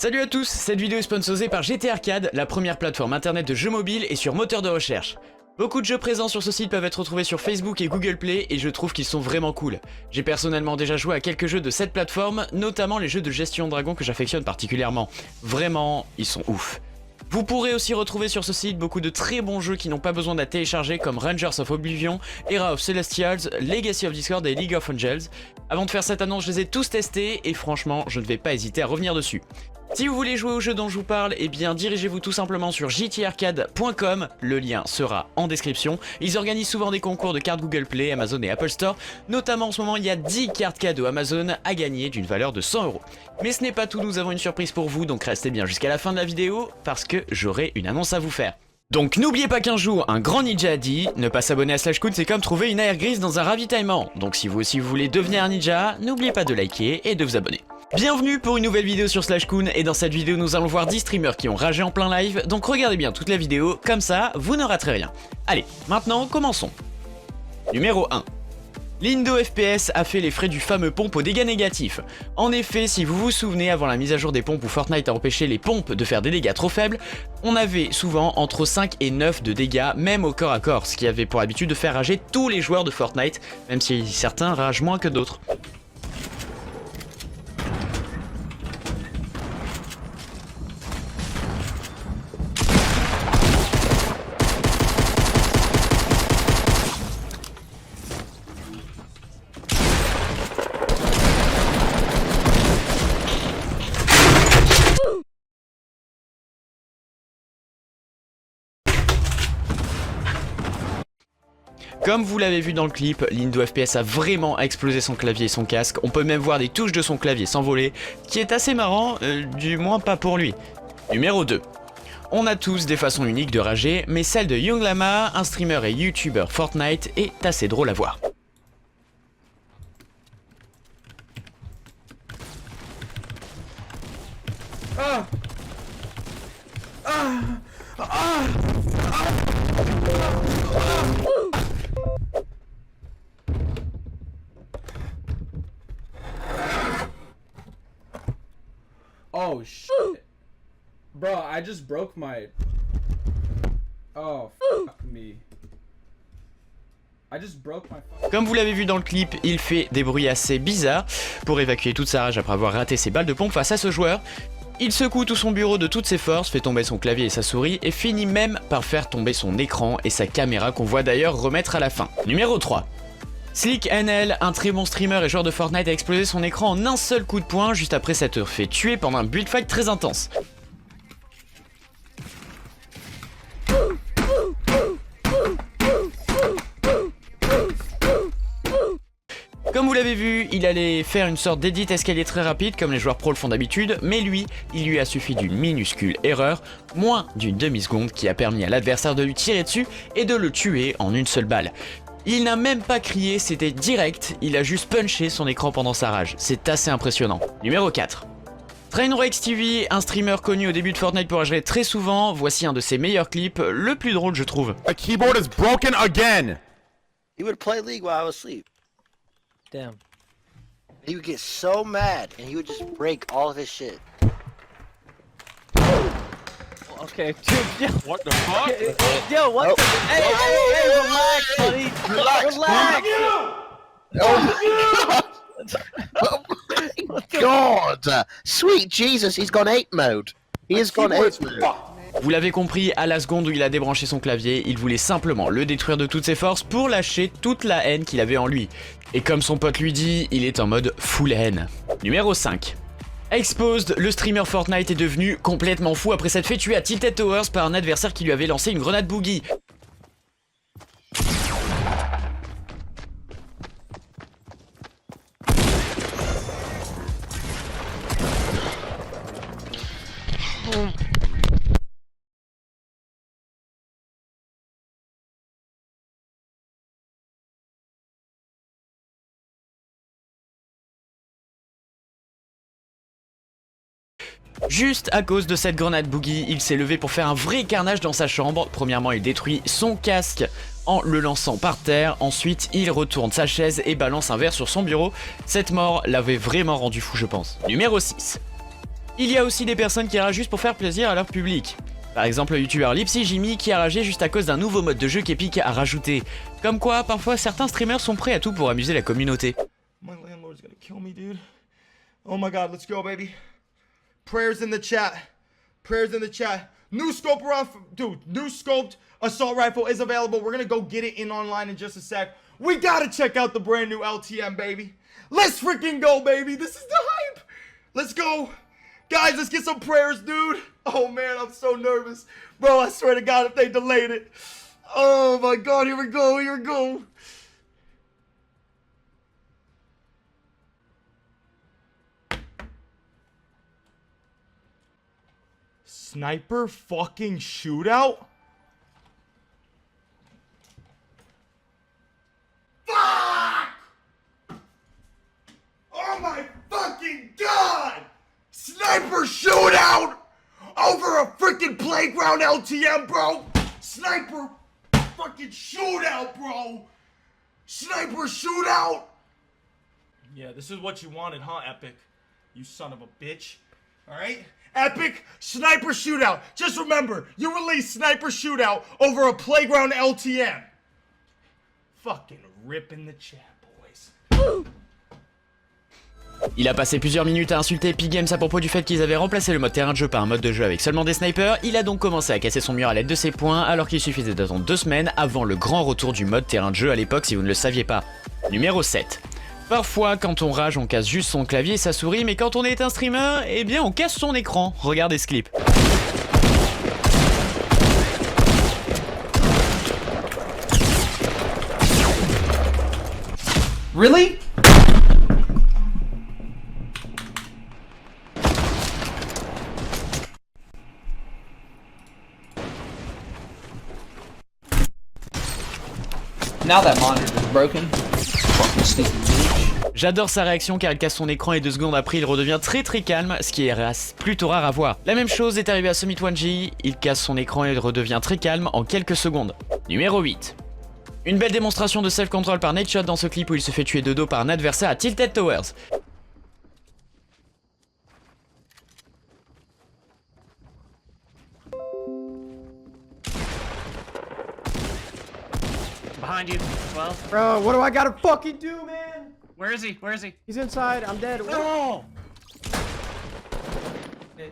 Salut à tous, cette vidéo est sponsorisée par GT Arcade, la première plateforme internet de jeux mobiles et sur moteur de recherche. Beaucoup de jeux présents sur ce site peuvent être retrouvés sur Facebook et Google Play et je trouve qu'ils sont vraiment cool. J'ai personnellement déjà joué à quelques jeux de cette plateforme, notamment les jeux de gestion de dragons que j'affectionne particulièrement. Vraiment, ils sont ouf. Vous pourrez aussi retrouver sur ce site beaucoup de très bons jeux qui n'ont pas besoin d'être téléchargés comme Rangers of Oblivion, Era of Celestials, Legacy of Discord et League of Angels. Avant de faire cette annonce, je les ai tous testés et franchement, je ne vais pas hésiter à revenir dessus. Si vous voulez jouer au jeu dont je vous parle, eh bien dirigez-vous tout simplement sur jtarcade.com, le lien sera en description. Ils organisent souvent des concours de cartes Google Play, Amazon et Apple Store. Notamment en ce moment, il y a 10 cartes cadeaux Amazon à gagner d'une valeur de 100 €. Mais ce n'est pas tout, nous avons une surprise pour vous, donc restez bien jusqu'à la fin de la vidéo parce que j'aurai une annonce à vous faire. Donc n'oubliez pas qu'un jour, un grand ninja a dit « Ne pas s'abonner à Slashcoon, c'est comme trouver une aire grise dans un ravitaillement ». Donc si vous aussi vous voulez devenir un ninja, n'oubliez pas de liker et de vous abonner. Bienvenue pour une nouvelle vidéo sur Slashcoon et dans cette vidéo nous allons voir 10 streamers qui ont ragé en plein live, donc regardez bien toute la vidéo, comme ça vous ne raterez rien. Allez, maintenant commençons. Numéro 1. Lindo FPS a fait les frais du fameux pompe aux dégâts négatifs. En effet, si vous vous souvenez, avant la mise à jour des pompes où Fortnite a empêché les pompes de faire des dégâts trop faibles, on avait souvent entre 5 et 9 de dégâts, même au corps à corps, ce qui avait pour habitude de faire rager tous les joueurs de Fortnite, même si certains ragent moins que d'autres. Comme vous l'avez vu dans le clip, Lindo FPS a vraiment explosé son clavier et son casque, on peut même voir des touches de son clavier s'envoler, qui est assez marrant, du moins pas pour lui. Numéro 2. On a tous des façons uniques de rager, mais celle de Young Lama, un streamer et YouTuber Fortnite, est assez drôle à voir. Ah! Ah! Ah! Ah! Oh shit. Bro, I just broke my... Oh, fuck me. I just broke my... Comme vous l'avez vu dans le clip, il fait des bruits assez bizarres pour évacuer toute sa rage après avoir raté ses balles de pompe face à ce joueur. Il secoue tout son bureau de toutes ses forces, fait tomber son clavier et sa souris et finit même par faire tomber son écran et sa caméra qu'on voit d'ailleurs remettre à la fin. Numéro 3. Slick NL, un très bon streamer et joueur de Fortnite, a explosé son écran en un seul coup de poing juste après s'être fait tuer pendant un build fight très intense. Comme vous l'avez vu, il allait faire une sorte d'édit escalier très rapide comme les joueurs pro le font d'habitude, mais lui, il lui a suffi d'une minuscule erreur, moins d'une demi-seconde qui a permis à l'adversaire de lui tirer dessus et de le tuer en une seule balle. Il n'a même pas crié, c'était direct, il a juste punché son écran pendant sa rage, c'est assez impressionnant. Numéro 4. Trainwreck TV, un streamer connu au début de Fortnite pour rager très souvent, voici un de ses meilleurs clips, le plus drôle je trouve. My keyboard is broken again! He would play League while I was asleep. Damn. He would get so mad, and he would just break all of his shit. Okay, dude, yo, What the fuck? yo, what? Oh. The, hey, relax, buddy. Relax. Oh my God! Sweet Jesus, he's gone ape mode. He has gone ape mode. Vous l'avez compris, à la seconde où il a débranché son clavier, il voulait simplement le détruire de toutes ses forces pour lâcher toute la haine qu'il avait en lui. Et comme son pote lui dit, il est en mode full haine. Numéro 5. Exposed, le streamer Fortnite est devenu complètement fou après s'être fait tuer à Tilted Towers par un adversaire qui lui avait lancé une grenade boogie. Juste à cause de cette grenade boogie, il s'est levé pour faire un vrai carnage dans sa chambre. Premièrement, il détruit son casque en le lançant par terre. Ensuite, il retourne sa chaise et balance un verre sur son bureau. Cette mort l'avait vraiment rendu fou, je pense. Numéro 6. Il y a aussi des personnes qui ragent juste pour faire plaisir à leur public. Par exemple le youtubeur Lipsy Jimmy qui a ragé juste à cause d'un nouveau mode de jeu qu'Epic a rajouté. Comme quoi, parfois certains streamers sont prêts à tout pour amuser la communauté. My landlord's gonna kill me, dude. Oh my god, let's go, baby. Prayers in the chat. Prayers in the chat. New scope around, dude. New scoped assault rifle is available. We're gonna go get it in online in just a sec. We gotta check out the brand new LTM, baby. Let's freaking go, baby. This is the hype. Let's go. Guys, let's get some prayers, dude. Oh man, I'm so nervous. Bro, I swear to God, if they delayed it. Oh my god, here we go, here we go. Sniper fucking shootout? Fuck! Oh my fucking god! Sniper shootout over a freaking playground LTM, bro! Sniper fucking shootout, bro! Sniper shootout! Yeah, this is what you wanted, huh, Epic? You son of a bitch. Alright? Epic Sniper Shootout. Just remember, you released Sniper Shootout over a playground LTM. Fucking ripping the chat, boys. Il a passé plusieurs minutes à insulter Epic Games à propos du fait qu'ils avaient remplacé le mode terrain de jeu par un mode de jeu avec seulement des snipers. Il a donc commencé à casser son mur à l'aide de ses poings alors qu'il suffisait d'attendre 2 semaines avant le grand retour du mode terrain de jeu à l'époque si vous ne le saviez pas. Numéro 7. Parfois, quand on rage, on casse juste son clavier et sa souris, mais quand on est un streamer, eh bien on casse son écran. Regardez ce clip. Really? Now that monitor is broken. Fucking sneaky bitch. J'adore sa réaction car il casse son écran et 2 secondes après il redevient très calme, ce qui est plutôt rare à voir. La même chose est arrivée à Summit 1G, il casse son écran et redevient très calme en quelques secondes. Numéro 8. Une belle démonstration de self-control par Nadeshot dans ce clip où il se fait tuer de dos par un adversaire à Tilted Towers. Behind you, 12. Bro, what do I gotta fucking do, man? Where is he? Where is he? He's inside. I'm dead. No! Shit.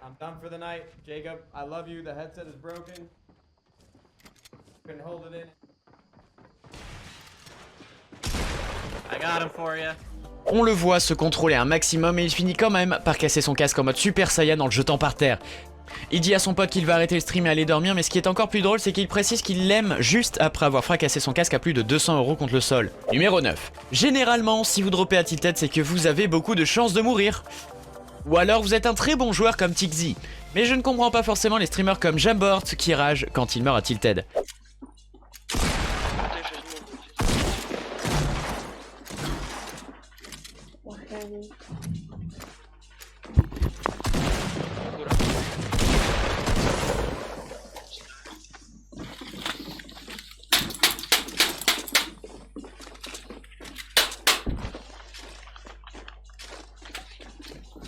I'm done for the night. Jacob, I love you. The headset is broken. Couldn't hold it in. I got him for you. On le voit se contrôler un maximum et il finit quand même par casser son casque en mode Super Saiyan en le jetant par terre. Il dit à son pote qu'il va arrêter le stream et aller dormir, mais ce qui est encore plus drôle, c'est qu'il précise qu'il l'aime juste après avoir fracassé son casque à plus de 200 € contre le sol. Numéro 9. Généralement, si vous droppez à Tilted, c'est que vous avez beaucoup de chances de mourir. Ou alors vous êtes un très bon joueur comme Tixzy. Mais je ne comprends pas forcément les streamers comme Jambort qui ragent quand il meurt à Tilted.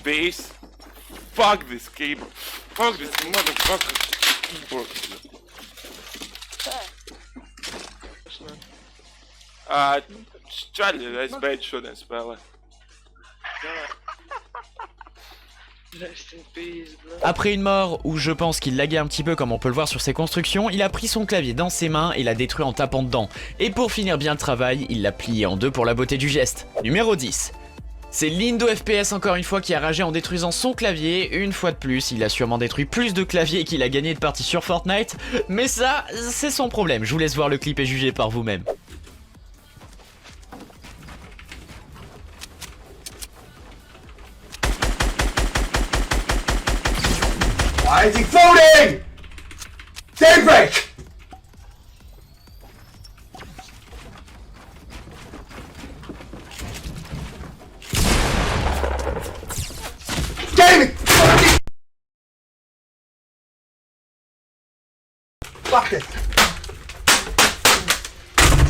Base. Fuck this cable. Fuck this motherfucker keyboard. Charlie, da izbeći što ne spela. Après une mort où je pense qu'il laguait un petit peu comme on peut le voir sur ses constructions, il a pris son clavier dans ses mains et l'a détruit en tapant dedans. Et pour finir bien le travail, il l'a plié en deux pour la beauté du geste. Numéro 10. C'est Lindo FPS encore une fois qui a ragé en détruisant son clavier. Une fois de plus, il a sûrement détruit plus de claviers qu'il a gagné de parties sur Fortnite. Mais ça, c'est son problème. Je vous laisse voir le clip et juger par vous-même. Why is he floating? Daybreak! Damn it! Fuck this.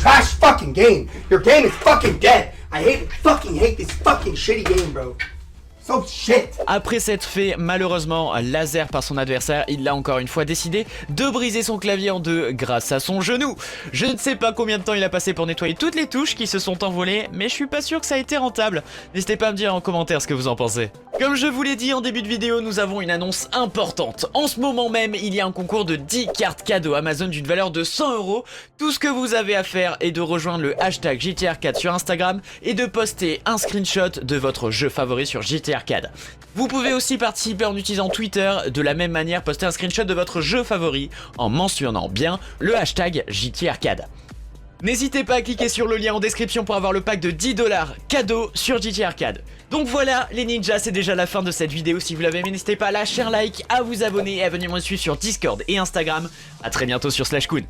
Trash fucking game. Your game is fucking dead. I fucking hate this fucking shitty game, bro. So shit. Après s'être fait malheureusement laser par son adversaire, il a encore une fois décidé de briser son clavier en deux grâce à son genou. Je ne sais pas combien de temps il a passé pour nettoyer toutes les touches qui se sont envolées, mais je suis pas sûr que ça a été rentable. N'hésitez pas à me dire en commentaire ce que vous en pensez. Comme je vous l'ai dit en début de vidéo, nous avons une annonce importante. En ce moment même, il y a un concours de 10 cartes cadeaux Amazon d'une valeur de 100 €. Tout ce que vous avez à faire est de rejoindre le hashtag JTArcade sur Instagram et de poster un screenshot de votre jeu favori sur JTArcade. Vous pouvez aussi participer en utilisant Twitter, de la même manière poster un screenshot de votre jeu favori en mentionnant bien le hashtag JTArcade. N'hésitez pas à cliquer sur le lien en description pour avoir le pack de 10 $ cadeau sur JTArcade. Donc voilà les ninjas, c'est déjà la fin de cette vidéo. Si vous l'avez aimé, n'hésitez pas à lâcher un like, à vous abonner et à venir me suivre sur Discord et Instagram. A très bientôt sur Slashcoon.